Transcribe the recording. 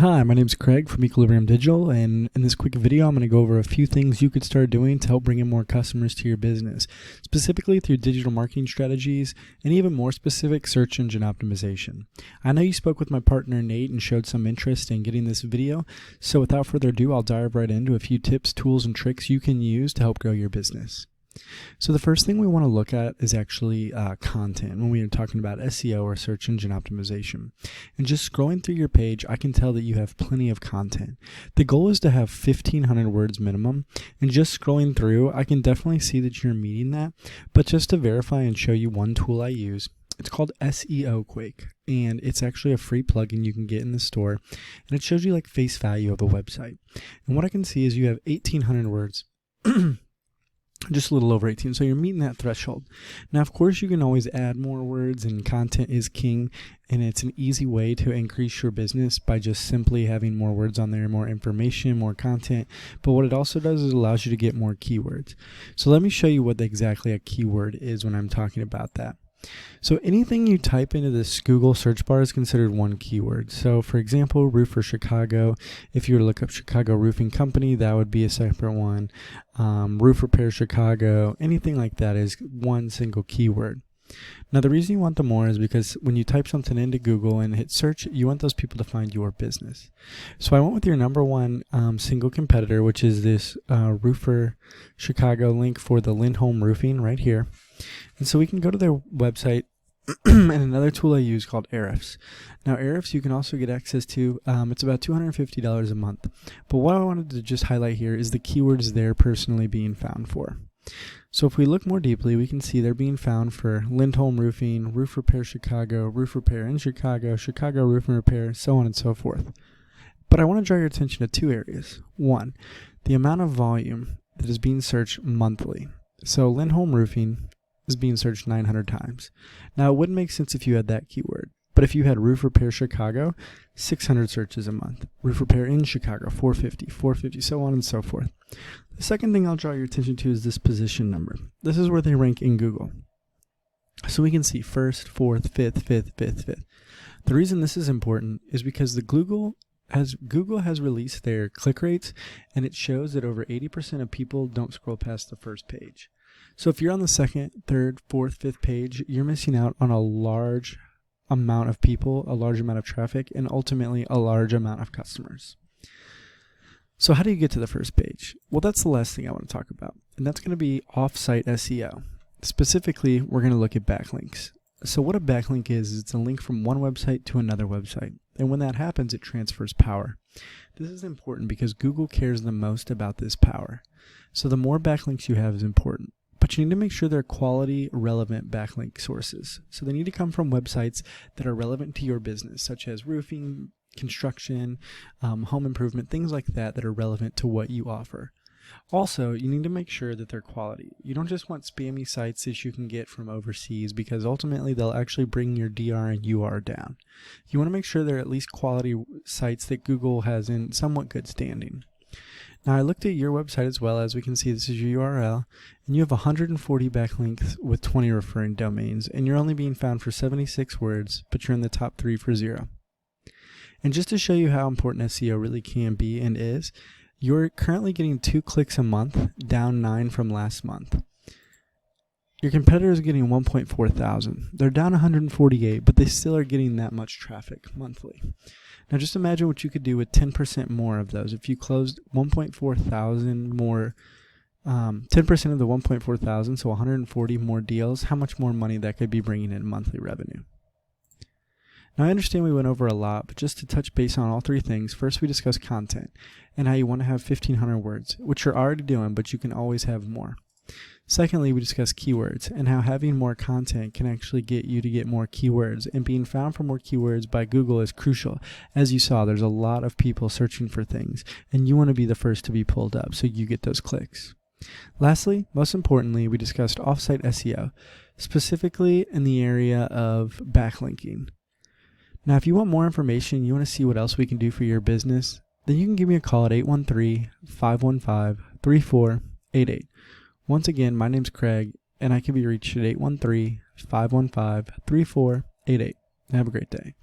Hi, my name is Craig from Equilibrium Digital, and in this quick video, I'm going to go over a few things you could start doing to help bring in more customers to your business, specifically through digital marketing strategies and even more specific search engine optimization. I know you spoke with my partner Nate and showed some interest in getting this video, so without further ado, I'll dive right into a few tips, tools, and tricks you can use to help grow your business. So the first thing we want to look at is actually content when we are talking about SEO or search engine optimization. And just scrolling through your page, I can tell that you have plenty of content. The goal is to have 1,500 words minimum, and just scrolling through, I can definitely see that you're meeting that. But just to verify and show you one tool I use, it's called SEO Quake, and it's actually a free plugin you can get in the store, and it shows you like face value of a website. And what I can see is you have 1,800 words. Just a little over 18, so you're meeting that threshold. Now, of course, you can always add more words, and content is king, and it's an easy way to increase your business by just simply having more words on there, more information, more content. But what it also does is it allows you to get more keywords. So let me show you what exactly a keyword is when I'm talking about that. So anything you type into this Google search bar is considered one keyword. So for example, roofer Chicago, if you were to look up Chicago Roofing Company, that would be a separate one. Roof repair Chicago, anything like that is one single keyword. Now the reason you want them more is because when you type something into Google and hit search, you want those people to find your business. So I went with your number one single competitor, which is this roofer Chicago link for the Lindholm Roofing right here. And so we can go to their website and another tool I use called Ahrefs. Now Ahrefs you can also get access to. It's about $250 a month. But what I wanted to just highlight here is the keywords they're personally being found for. So if we look more deeply, we can see they're being found for Lindholm Roofing, Roof Repair Chicago, Roof Repair in Chicago, Chicago Roof and Repair, so on and so forth. But I want to draw your attention to two areas. One, the amount of volume that is being searched monthly. So Lindholm Roofing is being searched 900 times. Now it wouldn't make sense if you had that keyword, but if you had Roof Repair Chicago, 600 searches a month. Roof Repair in Chicago, 450, so on and so forth. The second thing I'll draw your attention to is this position number. This is where they rank in Google. So we can see first, fourth, fifth. The reason this is important is because Google has released their click rates, and it shows that over 80% of people don't scroll past the first page. So if you're on the second, third, fourth, fifth page, you're missing out on a large amount of people, a large amount of traffic, and ultimately a large amount of customers. So how do you get to the first page? Well, that's the last thing I want to talk about, and that's going to be off-site SEO. Specifically, we're going to look at backlinks. So what a backlink is it's a link from one website to another website. And when that happens, it transfers power. This is important because Google cares the most about this power. So the more backlinks you have is important. But you need to make sure they're quality, relevant backlink sources. So they need to come from websites that are relevant to your business, such as roofing, construction, home improvement, things like that that are relevant to what you offer. Also, you need to make sure that they're quality. You don't just want spammy sites that you can get from overseas, because ultimately they'll actually bring your DR and UR down. You want to make sure they're at least quality sites that Google has in somewhat good standing. Now I looked at your website as well. As we can see, this is your URL, and you have 140 backlinks with 20 referring domains, and you're only being found for 76 words, but you're in the top 3 for 0. And just to show you how important SEO really can be and is, you're currently getting 2 clicks a month, down 9 from last month. Your competitor is getting 1.4 thousand. They're down 148, but they still are getting that much traffic monthly. Now just imagine what you could do with 10% more of those. If you closed 1.4 thousand more, 10% of the 1.4 thousand, so 140 more deals, how much more money that could be bringing in monthly revenue. Now I understand we went over a lot, but just to touch base on all three things, first we discussed content and how you want to have 1,500 words, which you're already doing, but you can always have more. Secondly, we discussed keywords and how having more content can actually get you to get more keywords, and being found for more keywords by Google is crucial. As you saw, there's a lot of people searching for things, and you want to be the first to be pulled up so you get those clicks. Lastly, most importantly, we discussed off-site SEO, specifically in the area of backlinking. Now, if you want more information, you want to see what else we can do for your business, then you can give me a call at 813-515-3488. Once again, my name's Craig, and I can be reached at 813-515-3488. Have a great day.